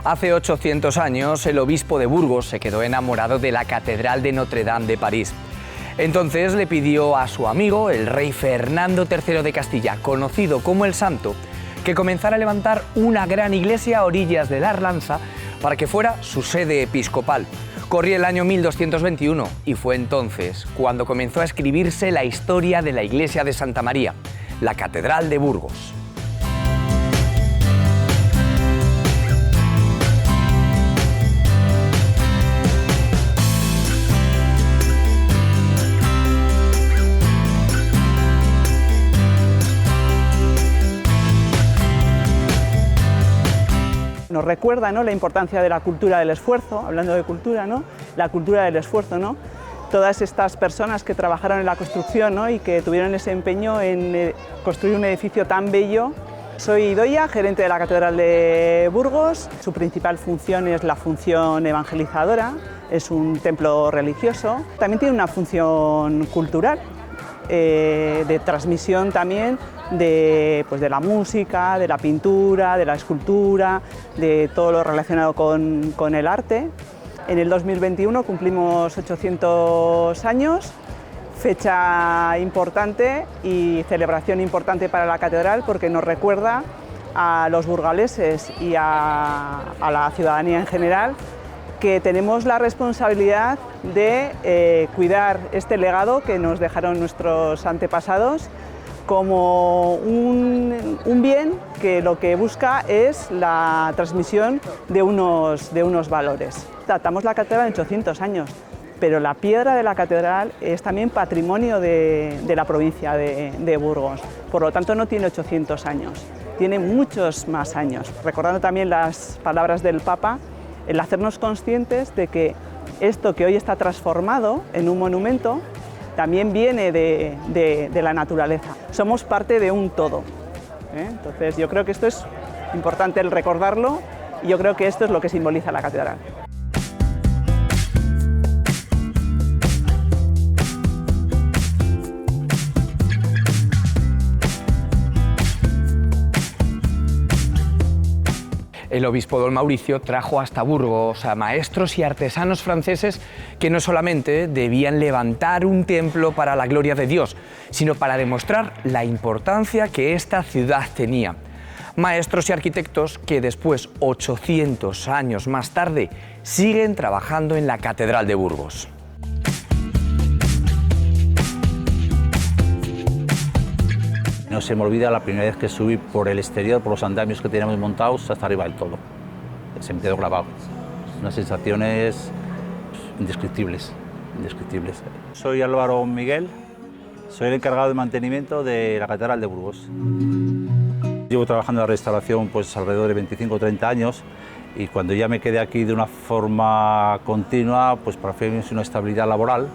Hace 800 años, el obispo de Burgos se quedó enamorado de la Catedral de Notre-Dame de París. Entonces le pidió a su amigo, el rey Fernando III de Castilla, conocido como el Santo, que comenzara a levantar una gran iglesia a orillas del Arlanza para que fuera su sede episcopal. Corría el año 1221 y fue entonces cuando comenzó a escribirse la historia de la iglesia de Santa María, la Catedral de Burgos. Nos recuerda, ¿no?, la importancia de la cultura del esfuerzo, hablando de cultura, ¿no?, la cultura del esfuerzo, ¿no?, todas estas personas que trabajaron en la construcción, ¿no?, y que tuvieron ese empeño en construir un edificio tan bello. Soy Idoia, gerente de la Catedral de Burgos. Su principal función es la función evangelizadora, es un templo religioso. También tiene una función cultural, de transmisión también de la música, de la pintura, de la escultura, de todo lo relacionado con el arte. En el 2021 cumplimos 800 años, fecha importante y celebración importante para la catedral porque nos recuerda a los burgaleses y a la ciudadanía en general que tenemos la responsabilidad de cuidar este legado que nos dejaron nuestros antepasados como un bien que lo que busca es la transmisión de unos valores. Tratamos la catedral en 800 años, pero la piedra de la catedral es también patrimonio de la provincia de Burgos, por lo tanto no tiene 800 años, tiene muchos más años. Recordando también las palabras del Papa, el hacernos conscientes de que esto que hoy está transformado en un monumento también viene de la naturaleza. Somos parte de un todo, ¿eh? Entonces yo creo que esto es importante el recordarlo y yo creo que esto es lo que simboliza la catedral. El obispo don Mauricio trajo hasta Burgos a maestros y artesanos franceses que no solamente debían levantar un templo para la gloria de Dios, sino para demostrar la importancia que esta ciudad tenía. Maestros y arquitectos que después, 800 años más tarde, siguen trabajando en la Catedral de Burgos. No se me olvida la primera vez que subí por el exterior, por los andamios que teníamos montados, hasta arriba del todo. Se me quedó grabado. Unas sensaciones indescriptibles, indescriptibles. Soy Álvaro Miguel, soy el encargado de mantenimiento de la Catedral de Burgos. Llevo trabajando en la restauración pues alrededor de 25 o 30 años y cuando ya me quedé aquí de una forma continua, pues para mí es una estabilidad laboral.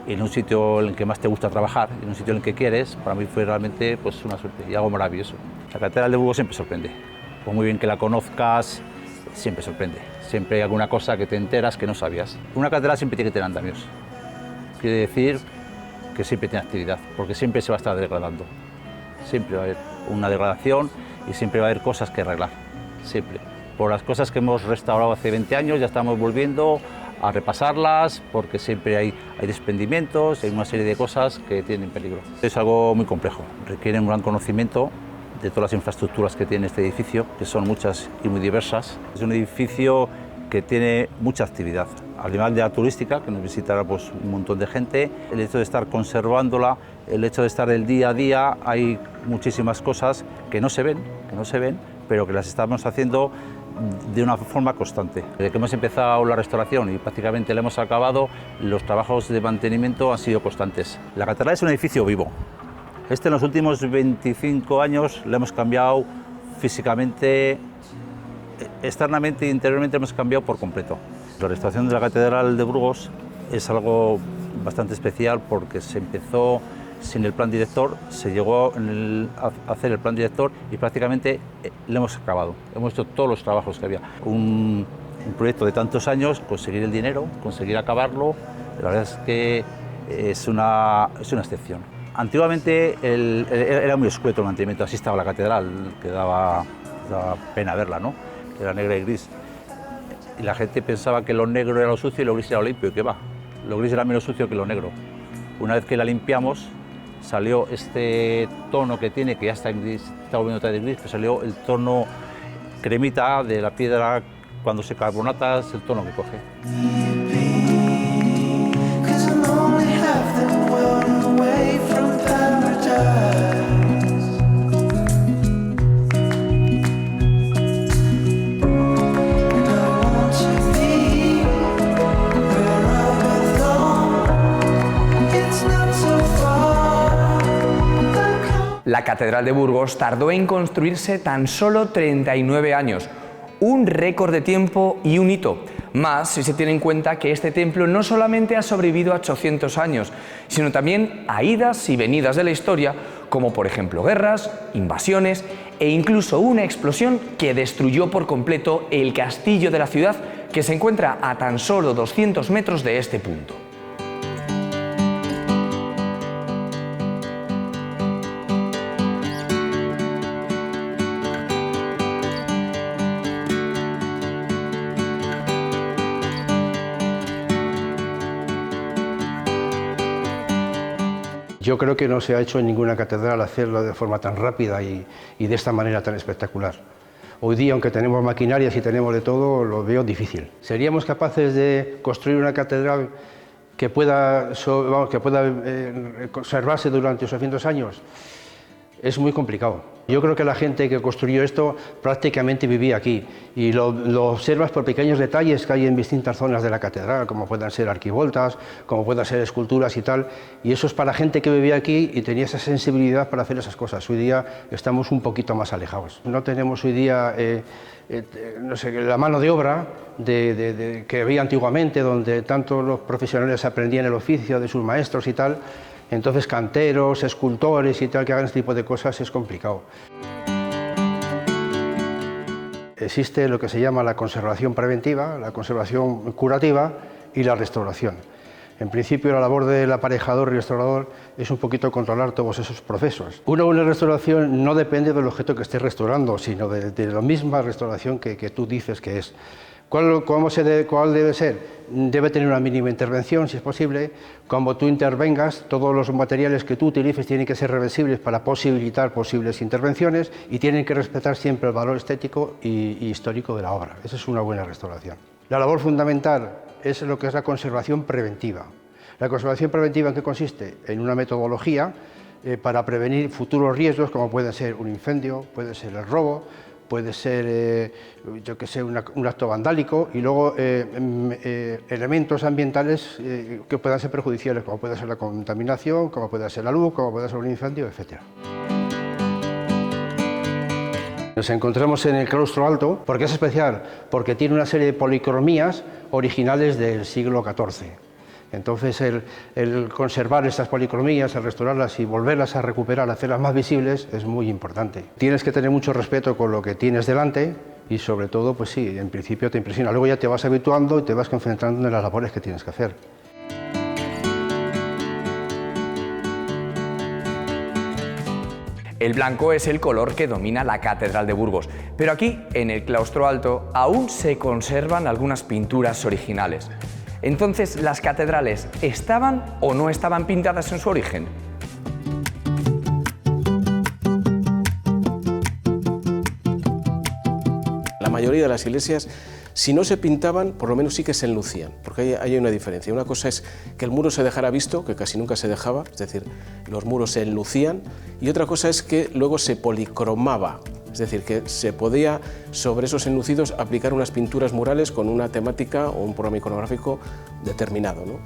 Y en un sitio en el que más te gusta trabajar, en un sitio en el que quieres, para mí fue realmente pues, una suerte y algo maravilloso. La Catedral de Burgos siempre sorprende. Por muy bien que la conozcas, siempre sorprende. Siempre hay alguna cosa que te enteras que no sabías. Una catedral siempre tiene que tener andamios. Quiere decir que siempre tiene actividad, porque siempre se va a estar degradando. Siempre va a haber una degradación y siempre va a haber cosas que arreglar. Siempre. Por las cosas que hemos restaurado hace 20 años ya estamos volviendo a repasarlas porque siempre hay desprendimientos, hay una serie de cosas que tienen peligro. Es algo muy complejo, requiere un gran conocimiento de todas las infraestructuras que tiene este edificio, que son muchas y muy diversas. Es un edificio que tiene mucha actividad, además de la turística, que nos visitará pues, un montón de gente. El hecho de estar conservándola, el hecho de estar el día a día, hay muchísimas cosas que no se ven, pero que las estamos haciendo de una forma constante. Desde que hemos empezado la restauración y prácticamente la hemos acabado, los trabajos de mantenimiento han sido constantes. La catedral es un edificio vivo. En los últimos 25 años lo hemos cambiado físicamente, externamente e interiormente hemos cambiado por completo. La restauración de la Catedral de Burgos es algo bastante especial porque se empezó sin el plan director, se llegó a hacer el plan director y prácticamente lo hemos acabado. Hemos hecho todos los trabajos que había. Un proyecto de tantos años, conseguir el dinero, conseguir acabarlo, la verdad es que es una excepción. Antiguamente era muy escueto el mantenimiento, así estaba la catedral, que daba pena verla, ¿no? Era negra y gris. y la gente pensaba que lo negro era lo sucio y lo gris era lo limpio, y que va, lo gris era menos sucio que lo negro. Una vez que la limpiamos, salió este tono que tiene, que ya está en gris, está volviendo a estar gris, pero salió el tono cremita de la piedra. Cuando se carbonata es el tono que coge. La Catedral de Burgos tardó en construirse tan solo 39 años, un récord de tiempo y un hito, más si se tiene en cuenta que este templo no solamente ha sobrevivido a 800 años, sino también a idas y venidas de la historia, como por ejemplo guerras, invasiones e incluso una explosión que destruyó por completo el castillo de la ciudad, que se encuentra a tan solo 200 metros de este punto. Yo creo que no se ha hecho en ninguna catedral hacerlo de forma tan rápida y de esta manera tan espectacular. Hoy día, aunque tenemos maquinarias y tenemos de todo, lo veo difícil. ¿Seríamos capaces de construir una catedral que pueda conservarse durante 800 años? Es muy complicado. Yo creo que la gente que construyó esto prácticamente vivía aquí y lo observas por pequeños detalles que hay en distintas zonas de la catedral, como puedan ser arquivoltas, como puedan ser esculturas y tal, y eso es para gente que vivía aquí y tenía esa sensibilidad para hacer esas cosas. Hoy día estamos un poquito más alejados. No tenemos hoy día no sé, la mano de obra que había antiguamente, donde tanto los profesionales aprendían el oficio de sus maestros y tal. Entonces, canteros, escultores y tal, que hagan este tipo de cosas es complicado. Existe lo que se llama la conservación preventiva, la conservación curativa y la restauración. En principio, la labor del aparejador y restaurador es un poquito controlar todos esos procesos. Una buena restauración no depende del objeto que estés restaurando, sino de la misma restauración que tú dices que es. ¿Cuál debe ser? Debe tener una mínima intervención, si es posible. Cuando tú intervengas, todos los materiales que tú utilices tienen que ser reversibles para posibilitar posibles intervenciones y tienen que respetar siempre el valor estético y histórico de la obra. Esa es una buena restauración. La labor fundamental es lo que es la conservación preventiva. ¿La conservación preventiva en qué consiste? En una metodología para prevenir futuros riesgos, como puede ser un incendio, puede ser el robo, puede ser, yo que sé, un acto vandálico, y luego elementos ambientales que puedan ser perjudiciales, como puede ser la contaminación, como puede ser la luz, como puede ser un incendio, etc. Nos encontramos en el claustro alto. ¿Por qué es especial? Porque tiene una serie de policromías originales del siglo XIV. Entonces, el conservar estas policromías, el restaurarlas y volverlas a recuperar, hacerlas más visibles, es muy importante. Tienes que tener mucho respeto con lo que tienes delante y, sobre todo, pues sí, en principio te impresiona. Luego ya te vas habituando y te vas concentrando en las labores que tienes que hacer. El blanco es el color que domina la Catedral de Burgos, pero aquí, en el claustro alto, aún se conservan algunas pinturas originales. Entonces, ¿las catedrales estaban o no estaban pintadas en su origen? La mayoría de las iglesias, si no se pintaban, por lo menos sí que se enlucían, porque hay una diferencia. Una cosa es que el muro se dejara visto, que casi nunca se dejaba, es decir, los muros se enlucían, y otra cosa es que luego se policromaba. Es decir, que se podía sobre esos enlucidos aplicar unas pinturas murales con una temática o un programa iconográfico determinado, ¿no?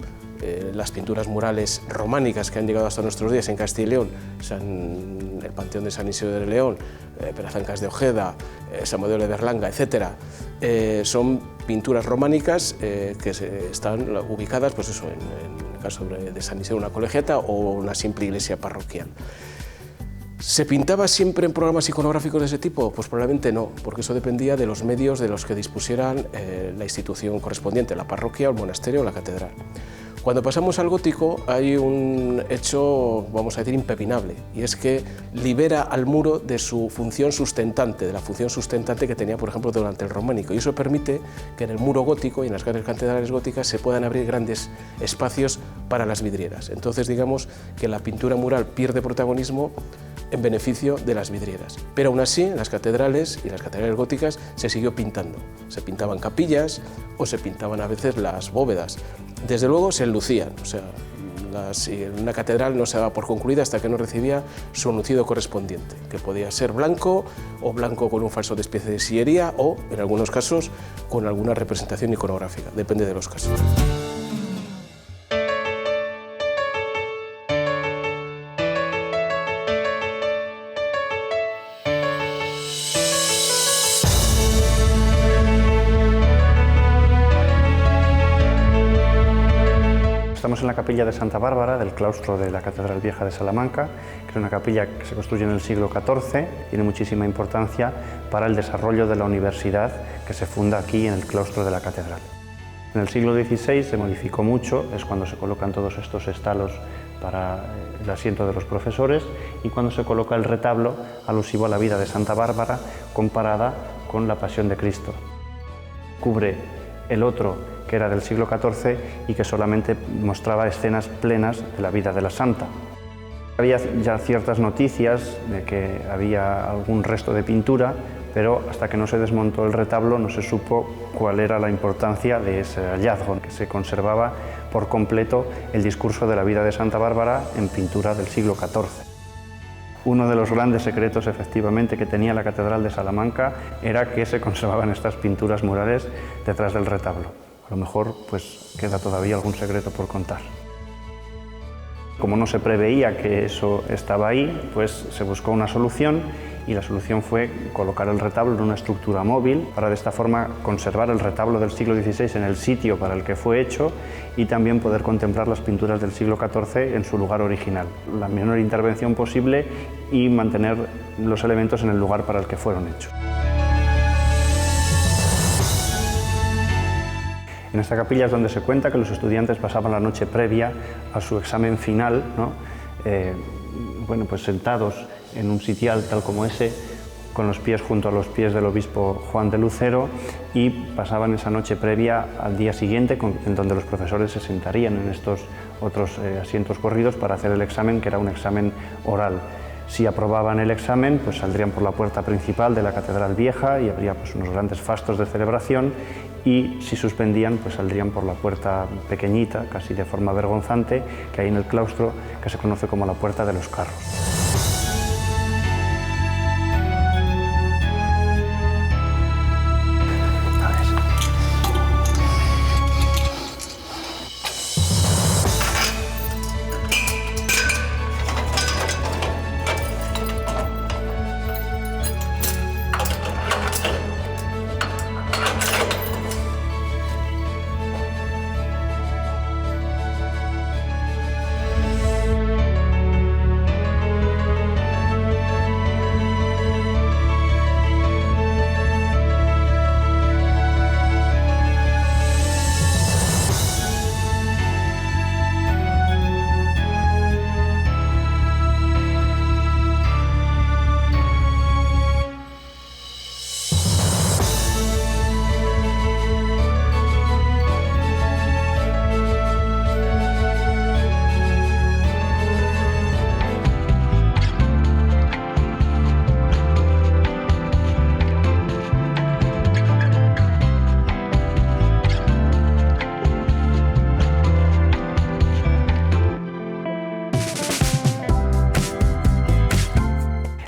Las pinturas murales románicas que han llegado hasta nuestros días en Castilla y León, el Panteón de San Isidro de León, Perazancas de Ojeda, San Modelo de Berlanga, etc., son pinturas románicas que están ubicadas, pues eso, en el caso de San Isidro, una colegiata o una simple iglesia parroquial. ¿Se pintaba siempre en programas iconográficos de ese tipo? Pues probablemente no, porque eso dependía de los medios de los que dispusieran la institución correspondiente, la parroquia, o el monasterio o la catedral. Cuando pasamos al gótico hay un hecho, vamos a decir, impepinable, y es que libera al muro de su función sustentante, de la función sustentante que tenía, por ejemplo, durante el románico, y eso permite que en el muro gótico y en las grandes catedrales góticas se puedan abrir grandes espacios para las vidrieras. Entonces, digamos que la pintura mural pierde protagonismo en beneficio de las vidrieras. Pero aún así, en las catedrales y las catedrales góticas se siguió pintando. Se pintaban capillas o se pintaban a veces las bóvedas. Desde luego se enlucían, o sea, una catedral no se daba por concluida hasta que no recibía su enlucido correspondiente, que podía ser blanco o blanco con un falso despiece de sillería o, en algunos casos, con alguna representación iconográfica, depende de los casos. Estamos en la capilla de Santa Bárbara, del claustro de la Catedral Vieja de Salamanca, que es una capilla que se construye en el siglo XIV, tiene muchísima importancia para el desarrollo de la universidad que se funda aquí en el claustro de la catedral. En el siglo XVI se modificó mucho, es cuando se colocan todos estos estalos para el asiento de los profesores y cuando se coloca el retablo alusivo a la vida de Santa Bárbara comparada con la Pasión de Cristo. Cubre el otro, que era del siglo XIV y que solamente mostraba escenas plenas de la vida de la santa. Había ya ciertas noticias de que había algún resto de pintura, pero hasta que no se desmontó el retablo no se supo cuál era la importancia de ese hallazgo, que se conservaba por completo el discurso de la vida de Santa Bárbara en pintura del siglo XIV. Uno de los grandes secretos, efectivamente, que tenía la Catedral de Salamanca era que se conservaban estas pinturas murales detrás del retablo. A lo mejor pues queda todavía algún secreto por contar. Como no se preveía que eso estaba ahí, pues se buscó una solución y la solución fue colocar el retablo en una estructura móvil para de esta forma conservar el retablo del siglo XVI en el sitio para el que fue hecho y también poder contemplar las pinturas del siglo XIV en su lugar original. La menor intervención posible y mantener los elementos en el lugar para el que fueron hechos. En esta capilla es donde se cuenta que los estudiantes pasaban la noche previa a su examen final, ¿no? Pues sentados en un sitial tal como ese, con los pies junto a los pies del obispo Juan de Lucero, y pasaban esa noche previa al día siguiente, en donde los profesores se sentarían en estos otros asientos corridos para hacer el examen, que era un examen oral. Si aprobaban el examen, pues saldrían por la puerta principal de la Catedral Vieja y habría pues unos grandes fastos de celebración, y si suspendían, pues saldrían por la puerta pequeñita, casi de forma vergonzante, que hay en el claustro, que se conoce como la Puerta de los Carros.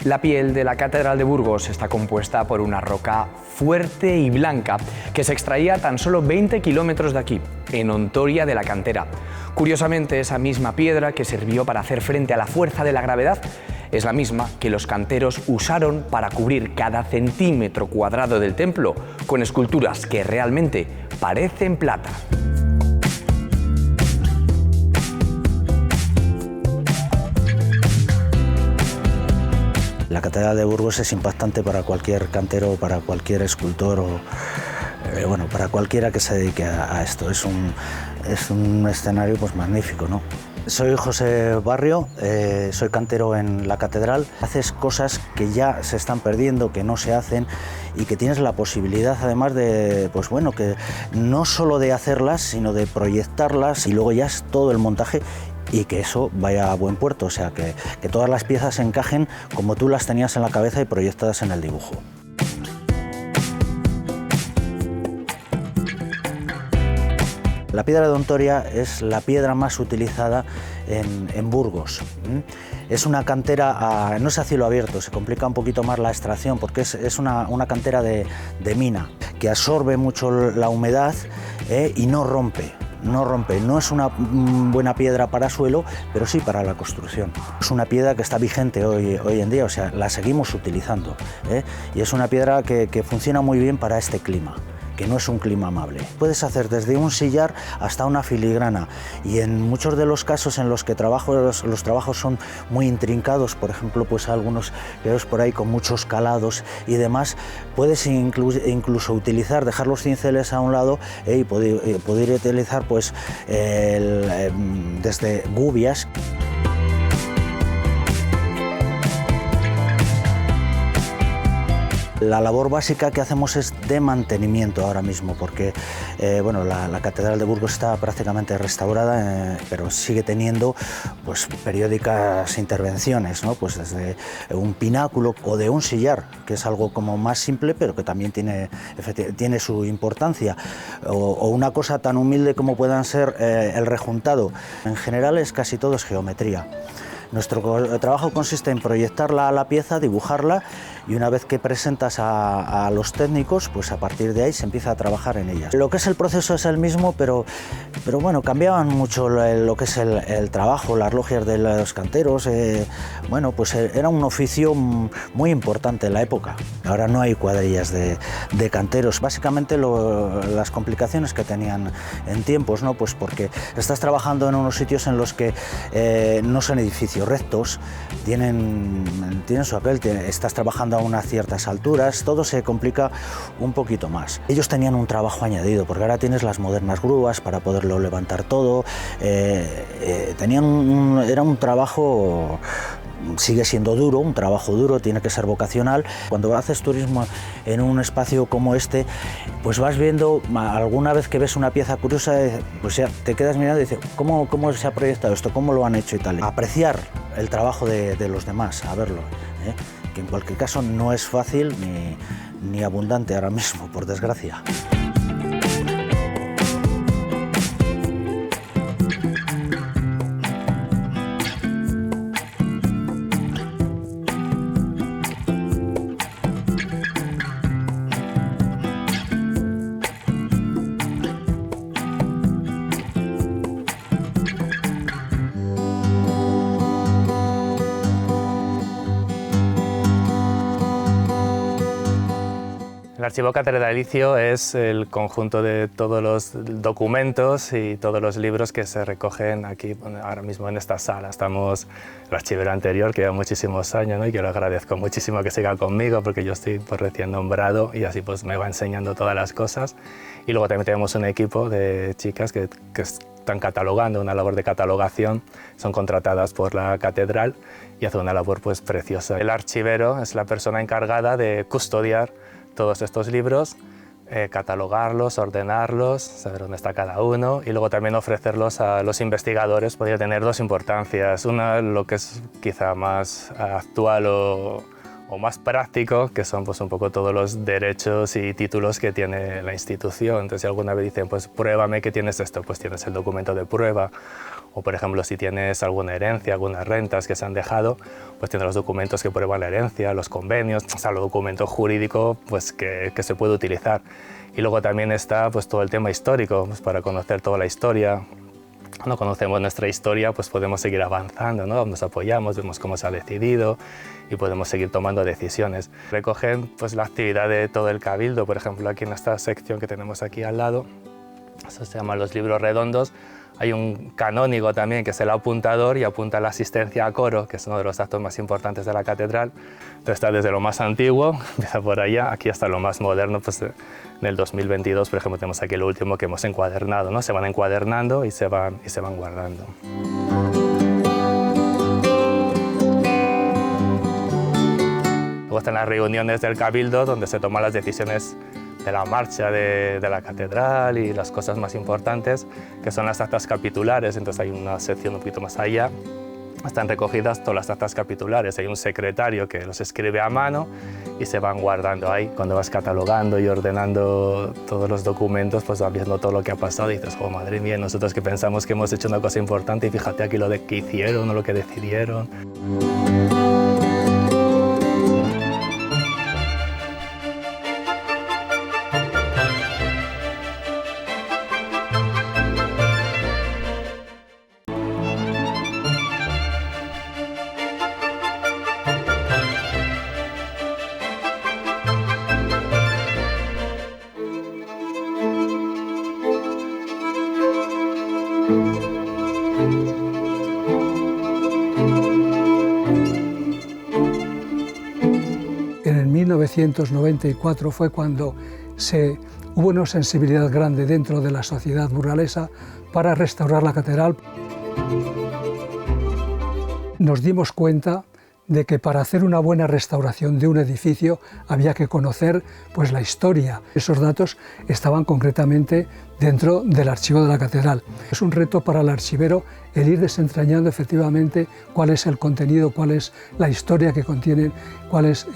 La piel de la Catedral de Burgos está compuesta por una roca fuerte y blanca que se extraía a tan solo 20 kilómetros de aquí, en Ontoria de la Cantera. Curiosamente, esa misma piedra que sirvió para hacer frente a la fuerza de la gravedad es la misma que los canteros usaron para cubrir cada centímetro cuadrado del templo con esculturas que realmente parecen plata. La Catedral de Burgos es impactante para cualquier cantero, para cualquier escultor bueno, para cualquiera que se dedique a esto. Es un escenario pues magnífico, ¿no? Soy José Barrio, soy cantero en la catedral. Haces cosas que ya se están perdiendo, que no se hacen y que tienes la posibilidad además de, pues bueno, que no solo de hacerlas, sino de proyectarlas y luego ya es todo el montaje y que eso vaya a buen puerto, o sea, que todas las piezas encajen como tú las tenías en la cabeza y proyectadas en el dibujo. La piedra de Hontoria es la piedra más utilizada en Burgos. Es una cantera, no es a cielo abierto, se complica un poquito más la extracción porque es una cantera de mina que absorbe mucho la humedad y no rompe. No es una buena piedra para suelo, pero sí para la construcción. Es una piedra que está vigente hoy en día, o sea, la seguimos utilizando, y es una piedra que funciona muy bien para este clima, que no es un clima amable. Puedes hacer desde un sillar hasta una filigrana y en muchos de los casos en los que los trabajos son muy intrincados, por ejemplo, pues algunos que ves por ahí con muchos calados y demás, puedes incluso utilizar, dejar los cinceles a un lado y poder utilizar pues desde gubias. La labor básica que hacemos es de mantenimiento ahora mismo, porque bueno, la Catedral de Burgos está prácticamente restaurada, pero sigue teniendo pues, periódicas intervenciones, ¿no? Pues desde un pináculo o de un sillar, que es algo como más simple, pero que también tiene su importancia, o una cosa tan humilde como puedan ser el rejuntado. En general casi todo es geometría. Nuestro trabajo consiste en proyectarla a la pieza, dibujarla y una vez que presentas a los técnicos, pues a partir de ahí se empieza a trabajar en ella. Lo que es el proceso es el mismo, pero bueno, cambiaban mucho lo que es el trabajo, las logias de los canteros. Bueno, pues era un oficio muy importante en la época. Ahora no hay cuadrillas de canteros. Básicamente las complicaciones que tenían en tiempos, ¿no? Pues porque estás trabajando en unos sitios en los que no son edificios rectos, tienen su aquel, estás trabajando a unas ciertas alturas, todo se complica un poquito más. Ellos tenían un trabajo añadido, porque ahora tienes las modernas grúas para poderlo levantar todo, era un trabajo, sigue siendo duro, un trabajo duro, tiene que ser vocacional. Cuando haces turismo en un espacio como este, pues vas viendo, alguna vez que ves una pieza curiosa, pues ya te quedas mirando y dices, ¿cómo se ha proyectado esto? ¿Cómo lo han hecho y tal? Apreciar el trabajo de los demás, a verlo, que en cualquier caso no es fácil ni abundante ahora mismo, por desgracia. El archivo catedralicio es el conjunto de todos los documentos y todos los libros que se recogen aquí ahora mismo en esta sala. Estamos el archivero anterior, que lleva muchísimos años, ¿no? Y que lo agradezco muchísimo que siga conmigo porque yo estoy pues, recién nombrado y así pues, me va enseñando todas las cosas. Y luego también tenemos un equipo de chicas que están catalogando, una labor de catalogación, son contratadas por la catedral y hacen una labor pues, preciosa. El archivero es la persona encargada de custodiar todos estos libros, catalogarlos, ordenarlos, saber dónde está cada uno y luego también ofrecerlos a los investigadores. Podría tener dos importancias, una lo que es quizá más actual o más práctico, que son pues un poco todos los derechos y títulos que tiene la institución. Entonces si alguna vez dicen, pues pruébame que tienes esto, pues tienes el documento de prueba. O por ejemplo, si tienes alguna herencia, algunas rentas que se han dejado, pues tienes los documentos que prueban la herencia, los convenios, o sea, los documentos jurídicos pues, que se puede utilizar. Y luego también está pues, todo el tema histórico, pues, para conocer toda la historia. Cuando conocemos nuestra historia, pues podemos seguir avanzando, ¿no? Nos apoyamos, vemos cómo se ha decidido y podemos seguir tomando decisiones. Recogen pues, la actividad de todo el cabildo, por ejemplo, aquí en esta sección que tenemos aquí al lado, eso se llama los libros redondos. Hay un canónigo también, que es el apuntador, y apunta la asistencia a coro, que es uno de los actos más importantes de la catedral. Entonces está desde lo más antiguo, empieza por allá, aquí hasta lo más moderno. Pues en el 2022, por ejemplo, tenemos aquí lo último que hemos encuadernado, ¿no? Se van encuadernando y se van guardando. Luego están las reuniones del Cabildo, donde se toman las decisiones de la marcha de la catedral y las cosas más importantes, que son las actas capitulares. Entonces hay una sección un poquito más allá, están recogidas todas las actas capitulares. Hay un secretario que los escribe a mano y se van guardando ahí. Cuando vas catalogando y ordenando todos los documentos, pues vas viendo todo lo que ha pasado y dices, oh, madre mía, nosotros que pensamos que hemos hecho una cosa importante y fíjate aquí lo de que hicieron o lo que decidieron. En el 1994 fue cuando hubo una sensibilidad grande dentro de la sociedad burgalesa para restaurar la catedral. Nos dimos cuenta de que para hacer una buena restauración de un edificio había que conocer pues, la historia. Esos datos estaban concretamente dentro del archivo de la catedral. Es un reto para el archivero el ir desentrañando efectivamente cuál es el contenido, cuál es la historia que contienen, cuál es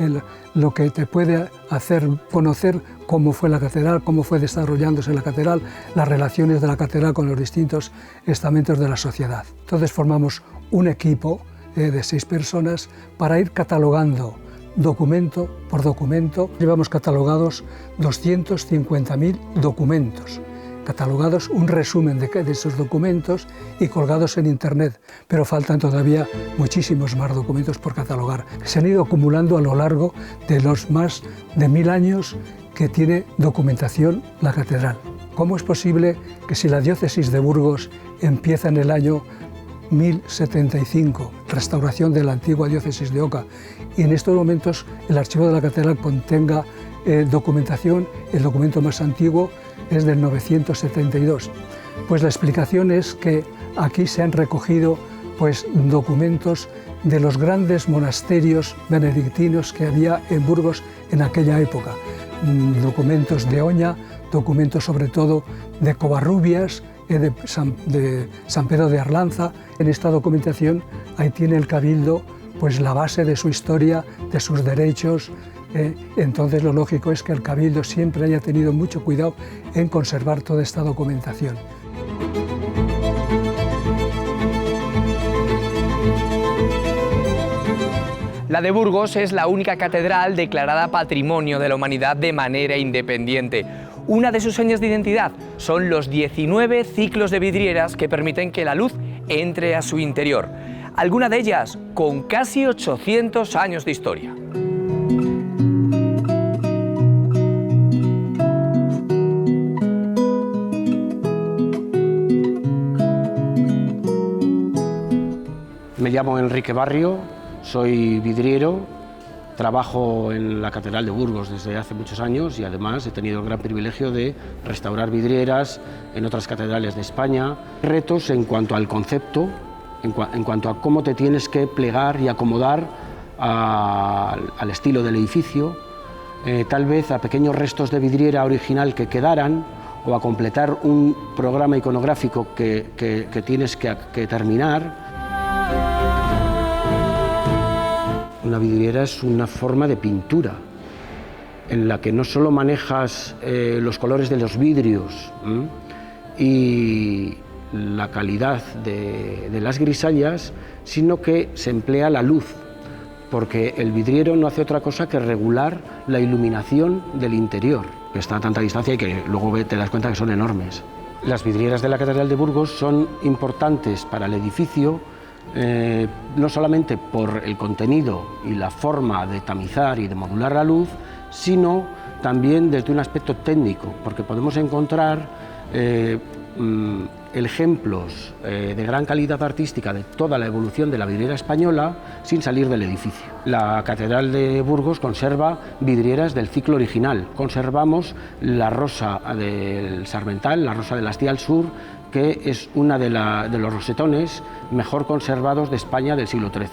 lo que te puede hacer conocer cómo fue la catedral, cómo fue desarrollándose la catedral, las relaciones de la catedral con los distintos estamentos de la sociedad. Entonces formamos un equipo de 6 personas para ir catalogando documento por documento. Llevamos catalogados 250.000 documentos, catalogados un resumen de esos documentos y colgados en internet, pero faltan todavía muchísimos más documentos por catalogar. Se han ido acumulando a lo largo de los más de 1000 años que tiene documentación la catedral. ¿Cómo es posible que si la diócesis de Burgos empieza en el año 1075, restauración de la antigua diócesis de Oca, y en estos momentos el archivo de la catedral contenga documentación, el documento más antiguo es del 972? Pues la explicación es que aquí se han recogido pues, documentos de los grandes monasterios benedictinos que había en Burgos en aquella época, documentos de Oña, documentos sobre todo de Covarrubias, de San Pedro de Arlanza. En esta documentación ahí tiene el Cabildo pues la base de su historia, de sus derechos. Entonces lo lógico es que el Cabildo siempre haya tenido mucho cuidado en conservar toda esta documentación. La de Burgos es la única catedral declarada Patrimonio de la Humanidad de manera independiente. Una de sus señas de identidad son los 19 ciclos de vidrieras que permiten que la luz entre a su interior. Alguna de ellas con casi 800 años de historia. Me llamo Enrique Barrio, soy vidriero. Trabajo en la Catedral de Burgos desde hace muchos años y además he tenido el gran privilegio de restaurar vidrieras en otras catedrales de España. Retos en cuanto al concepto, en cuanto a cómo te tienes que plegar y acomodar al estilo del edificio, tal vez a pequeños restos de vidriera original que quedaran o a completar un programa iconográfico que tienes que terminar. Una vidriera es una forma de pintura en la que no solo manejas los colores de los vidrios y la calidad de las grisallas, sino que se emplea la luz, porque el vidriero no hace otra cosa que regular la iluminación del interior, que está a tanta distancia y que luego te das cuenta que son enormes. Las vidrieras de la Catedral de Burgos son importantes para el edificio, no solamente por el contenido y la forma de tamizar y de modular la luz, sino también desde un aspecto técnico, porque podemos encontrar ejemplos de gran calidad artística de toda la evolución de la vidriera española sin salir del edificio. La Catedral de Burgos conserva vidrieras del ciclo original. Conservamos la rosa del Sarmental, la rosa de Astía al Sur, que es una de los rosetones mejor conservados de España del siglo XIII.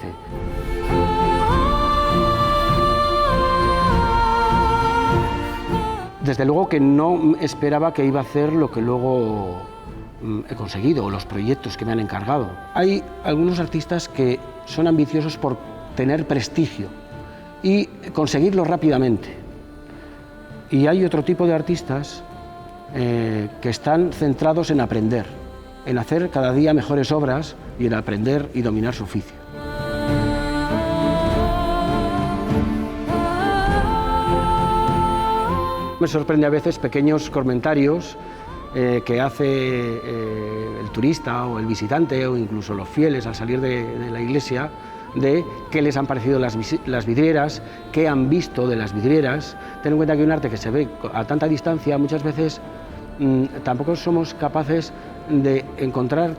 Desde luego que no esperaba que iba a hacer lo que luego he conseguido, o los proyectos que me han encargado. Hay algunos artistas que son ambiciosos por tener prestigio y conseguirlo rápidamente. Y hay otro tipo de artistas que están centrados en aprender, en hacer cada día mejores obras y en aprender y dominar su oficio. Me sorprende a veces pequeños comentarios que hace el turista o el visitante o incluso los fieles al salir de la iglesia, de qué les han parecido las vidrieras, qué han visto de las vidrieras. Ten en cuenta que un arte que se ve a tanta distancia muchas veces tampoco somos capaces de encontrar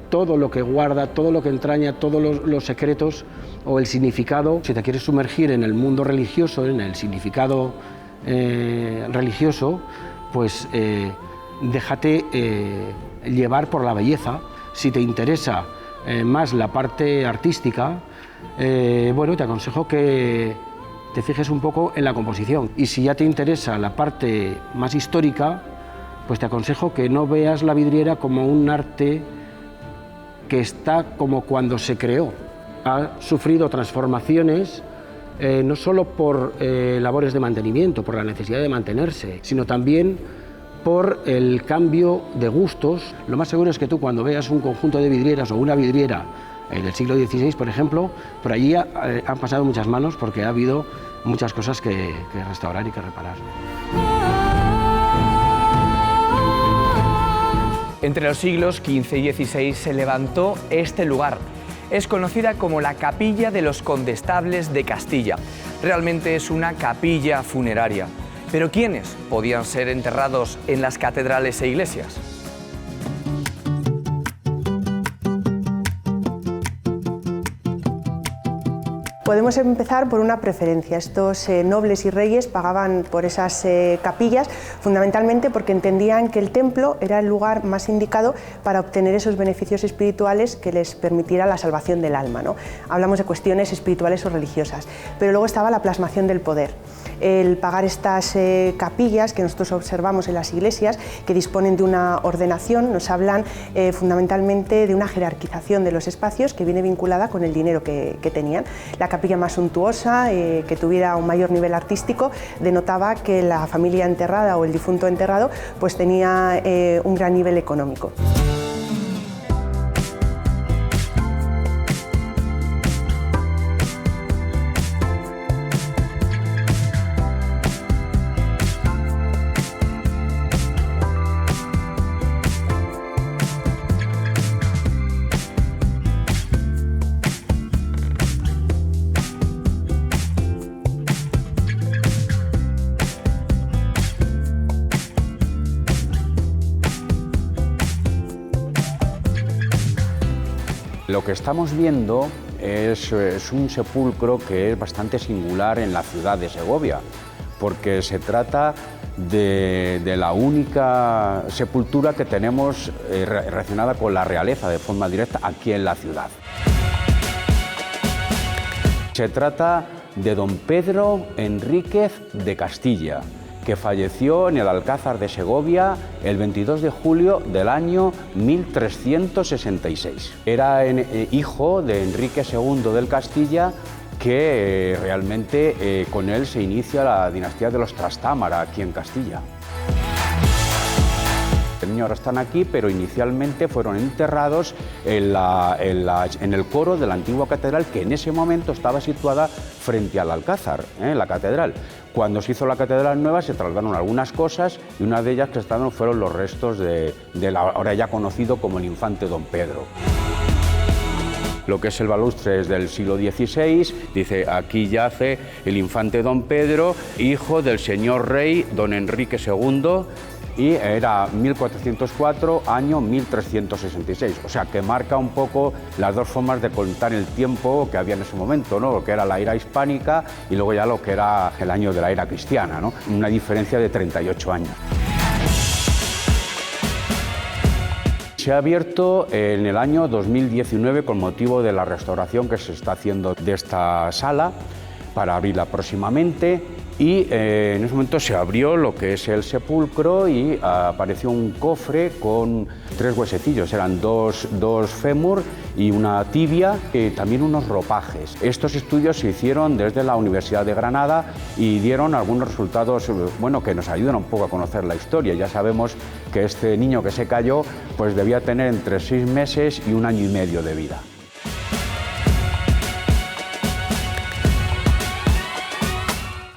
todo lo que guarda, todo lo que entraña, todos los secretos o el significado. Si te quieres sumergir en el mundo religioso, en el significado religioso, pues déjate llevar por la belleza. Si te interesa más la parte artística, bueno, te aconsejo que te fijes un poco en la composición. Y si ya te interesa la parte más histórica, pues te aconsejo que no veas la vidriera como un arte que está como cuando se creó. Ha sufrido transformaciones, no solo por labores de mantenimiento, por la necesidad de mantenerse, sino también por el cambio de gustos. Lo más seguro es que tú, cuando veas un conjunto de vidrieras o una vidriera del siglo XVI, por ejemplo, por allí han pasado muchas manos porque ha habido muchas cosas que restaurar y que reparar. Entre los siglos XV y XVI se levantó este lugar. Es conocida como la Capilla de los Condestables de Castilla. Realmente es una capilla funeraria. ¿Pero quiénes podían ser enterrados en las catedrales e iglesias? Podemos empezar por una preferencia. Estos nobles y reyes pagaban por esas capillas fundamentalmente porque entendían que el templo era el lugar más indicado para obtener esos beneficios espirituales que les permitiera la salvación del alma, ¿no? Hablamos de cuestiones espirituales o religiosas, pero luego estaba la plasmación del poder. El pagar estas capillas que nosotros observamos en las iglesias, que disponen de una ordenación, nos hablan fundamentalmente de una jerarquización de los espacios que viene vinculada con el dinero que tenían. La capilla más suntuosa, que tuviera un mayor nivel artístico, denotaba que la familia enterrada o el difunto enterrado pues tenía un gran nivel económico. Lo que estamos viendo es un sepulcro que es bastante singular en la ciudad de Segovia, porque se trata de la única sepultura que tenemos relacionada con la realeza de forma directa aquí en la ciudad. Se trata de don Pedro Enríquez de Castilla, que falleció en el Alcázar de Segovia el 22 de julio del año 1366. Era hijo de Enrique II del Castilla, que realmente con él se inicia la dinastía de los Trastámara aquí en Castilla. Ahora están aquí, pero inicialmente fueron enterrados en el coro de la antigua catedral, que en ese momento estaba situada frente al Alcázar, la catedral. Cuando se hizo la catedral nueva se trasladaron algunas cosas y una de ellas que estaban fueron los restos del ahora ya conocido como el infante don Pedro. Lo que es el balustre es del siglo XVI, dice aquí yace el infante don Pedro, hijo del señor rey don Enrique II y era 1404, año 1366. O sea, que marca un poco las dos formas de contar el tiempo que había en ese momento, ¿no? Lo que era la era hispánica y luego ya lo que era el año de la era cristiana, ¿no? Una diferencia de 38 años. Se ha abierto en el año 2019 con motivo de la restauración que se está haciendo de esta sala para abrirla próximamente y en ese momento se abrió lo que es el sepulcro y apareció un cofre con 3 huesecillos, eran dos fémur y una tibia y también unos ropajes. Estos estudios se hicieron desde la Universidad de Granada y dieron algunos resultados bueno, que nos ayudan un poco a conocer la historia. Ya sabemos que este niño que se cayó pues debía tener entre 6 meses y 1 año y medio de vida.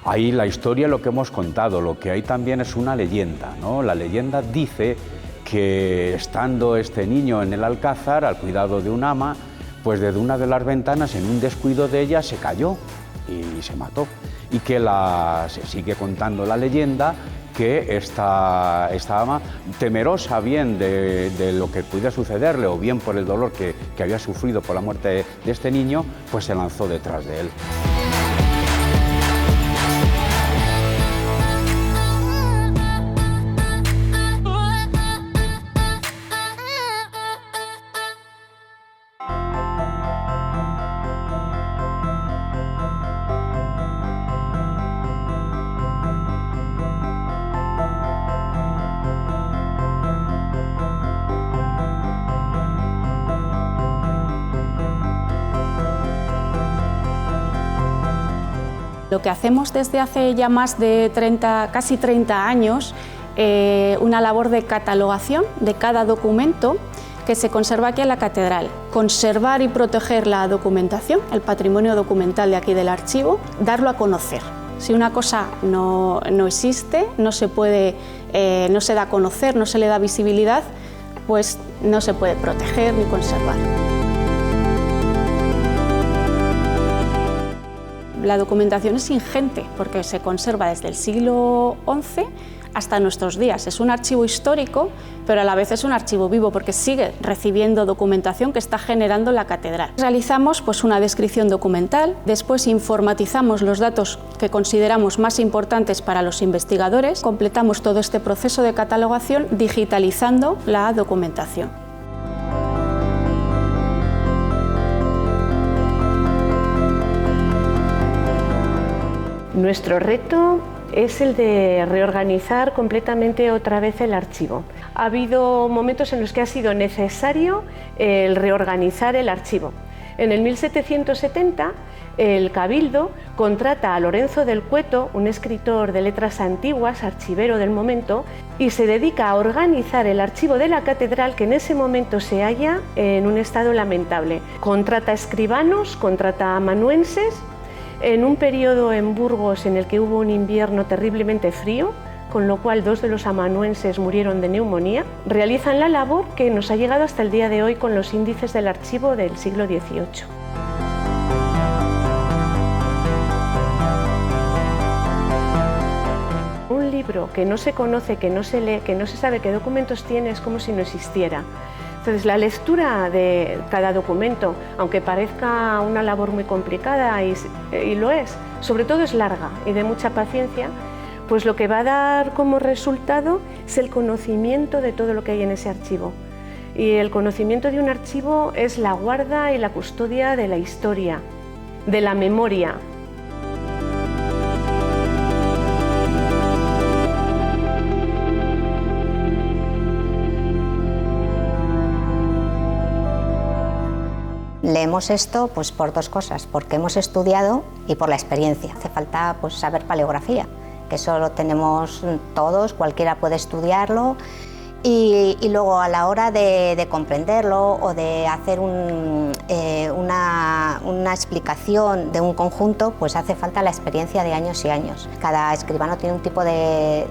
Ahí la historia, lo que hemos contado, lo que hay también es una leyenda, ¿no? La leyenda dice que estando este niño en el alcázar, al cuidado de un ama, pues desde una de las ventanas, en un descuido de ella, se cayó y se mató. Y que se sigue contando la leyenda que esta ama, temerosa bien de lo que pudiera sucederle o bien por el dolor que había sufrido por la muerte de este niño, pues se lanzó detrás de él. Lo que hacemos desde hace ya más de casi 30 años, una labor de catalogación de cada documento que se conserva aquí en la catedral. Conservar y proteger la documentación, el patrimonio documental de aquí del archivo, darlo a conocer. Si una cosa no existe, no se da a conocer, no se le da visibilidad, pues no se puede proteger ni conservar. La documentación es ingente porque se conserva desde el siglo XI hasta nuestros días. Es un archivo histórico, pero a la vez es un archivo vivo porque sigue recibiendo documentación que está generando la catedral. Realizamos pues, una descripción documental, después informatizamos los datos que consideramos más importantes para los investigadores, completamos todo este proceso de catalogación digitalizando la documentación. Nuestro reto es el de reorganizar completamente otra vez el archivo. Ha habido momentos en los que ha sido necesario el reorganizar el archivo. En el 1770 el Cabildo contrata a Lorenzo del Cueto, un escritor de letras antiguas, archivero del momento, y se dedica a organizar el archivo de la catedral que en ese momento se halla en un estado lamentable. Contrata escribanos, contrata amanuenses. En un periodo en Burgos en el que hubo un invierno terriblemente frío, con lo cual 2 de los amanuenses murieron de neumonía, realizan la labor que nos ha llegado hasta el día de hoy con los índices del archivo del siglo XVIII. Un libro que no se conoce, que no se lee, que no se sabe qué documentos tiene, es como si no existiera. Entonces, la lectura de cada documento, aunque parezca una labor muy complicada y lo es, sobre todo es larga y de mucha paciencia, pues lo que va a dar como resultado es el conocimiento de todo lo que hay en ese archivo. Y el conocimiento de un archivo es la guarda y la custodia de la historia, de la memoria. Leemos esto pues, por 2 cosas, porque hemos estudiado y por la experiencia. Hace falta pues, saber paleografía, que eso lo tenemos todos, cualquiera puede estudiarlo, y luego a la hora de comprenderlo o de hacer una explicación de un conjunto, pues hace falta la experiencia de años y años. Cada escribano tiene un tipo de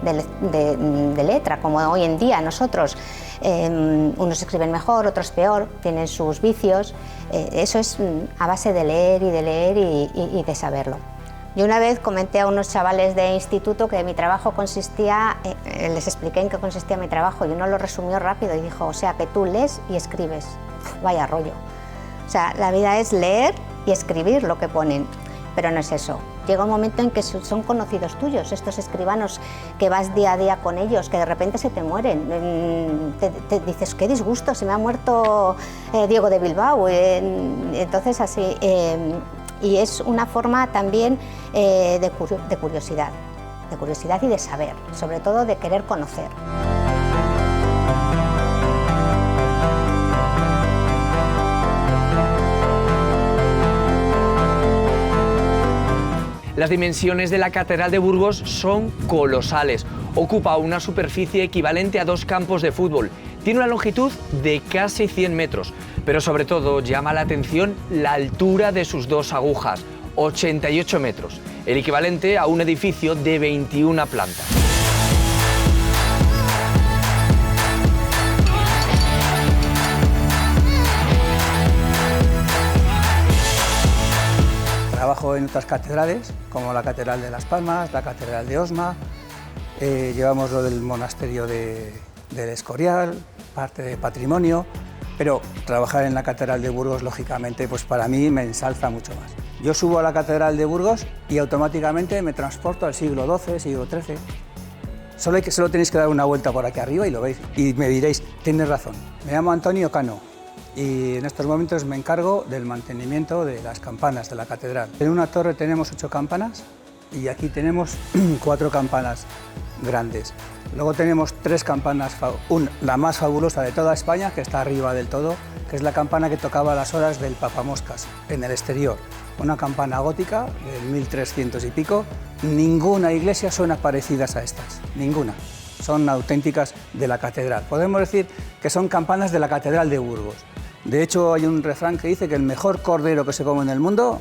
letra, como hoy en día nosotros. Unos escriben mejor, otros peor, tienen sus vicios. Eso es a base de leer y de saberlo. Yo una vez comenté a unos chavales de instituto que mi trabajo consistía, les expliqué en qué consistía mi trabajo y uno lo resumió rápido y dijo, o sea, que tú lees y escribes. Vaya rollo. O sea, la vida es leer y escribir lo que ponen, pero no es eso. Llega un momento en que son conocidos tuyos, estos escribanos que vas día a día con ellos, que de repente se te mueren. Te dices, qué disgusto, se me ha muerto Diego de Bilbao. Entonces así... y es una forma también de curiosidad y de saber, sobre todo de querer conocer. Las dimensiones de la Catedral de Burgos son colosales. Ocupa una superficie equivalente a 2 campos de fútbol. Tiene una longitud de casi 100 metros, pero sobre todo llama la atención la altura de sus 2 agujas, 88 metros, el equivalente a un edificio de 21 plantas. Trabajo en otras catedrales, como la Catedral de Las Palmas, la Catedral de Osma, llevamos lo del monasterio del Escorial, parte de patrimonio, pero trabajar en la Catedral de Burgos, lógicamente, pues para mí me ensalza mucho más. Yo subo a la Catedral de Burgos y automáticamente me transporto al siglo XII, siglo XIII. Solo tenéis que dar una vuelta por aquí arriba y lo veis. Y me diréis, tienes razón, me llamo Antonio Cano. Y en estos momentos me encargo del mantenimiento de las campanas de la catedral. En una torre tenemos 8 campanas y aquí tenemos 4 campanas grandes. Luego tenemos 3 campanas, la más fabulosa de toda España, que está arriba del todo, que es la campana que tocaba las horas del Papamoscas en el exterior. Una campana gótica del 1300 y pico. Ninguna iglesia son parecidas a estas, ninguna. Son auténticas de la catedral. Podemos decir que son campanas de la Catedral de Burgos. De hecho, hay un refrán que dice que el mejor cordero que se come en el mundo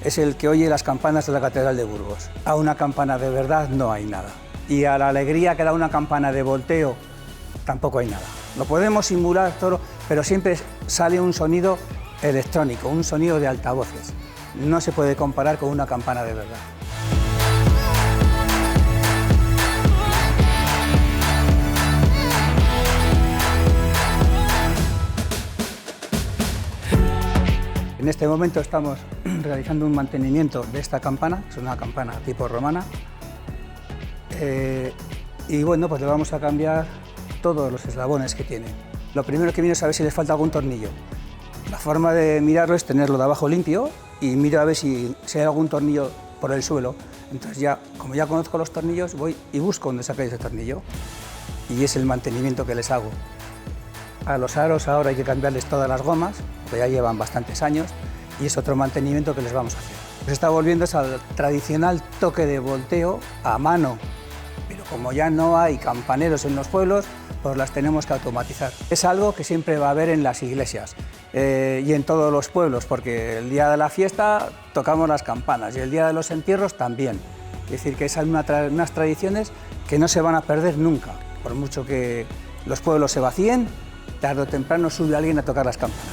es el que oye las campanas de la Catedral de Burgos. A una campana de verdad no hay nada. Y a la alegría que da una campana de volteo tampoco hay nada. Lo podemos simular todo, pero siempre sale un sonido electrónico, un sonido de altavoces. No se puede comparar con una campana de verdad. En este momento estamos realizando un mantenimiento de esta campana, es una campana tipo romana, y bueno, pues le vamos a cambiar todos los eslabones que tiene. Lo primero que miro es a ver si les falta algún tornillo. La forma de mirarlo es tenerlo de abajo limpio y miro a ver si hay algún tornillo por el suelo. Entonces ya, como ya conozco los tornillos, voy y busco dónde sacar ese tornillo y es el mantenimiento que les hago. A los aros ahora hay que cambiarles todas las gomas, porque ya llevan bastantes años, y es otro mantenimiento que les vamos a hacer. Se está volviendo al tradicional toque de volteo a mano, pero como ya no hay campaneros en los pueblos, pues las tenemos que automatizar. Es algo que siempre va a haber en las iglesias y en todos los pueblos, porque el día de la fiesta tocamos las campanas y el día de los entierros también. Es decir, que es unas tradiciones que no se van a perder nunca, por mucho que los pueblos se vacíen, tarde o temprano sube alguien a tocar las campanas.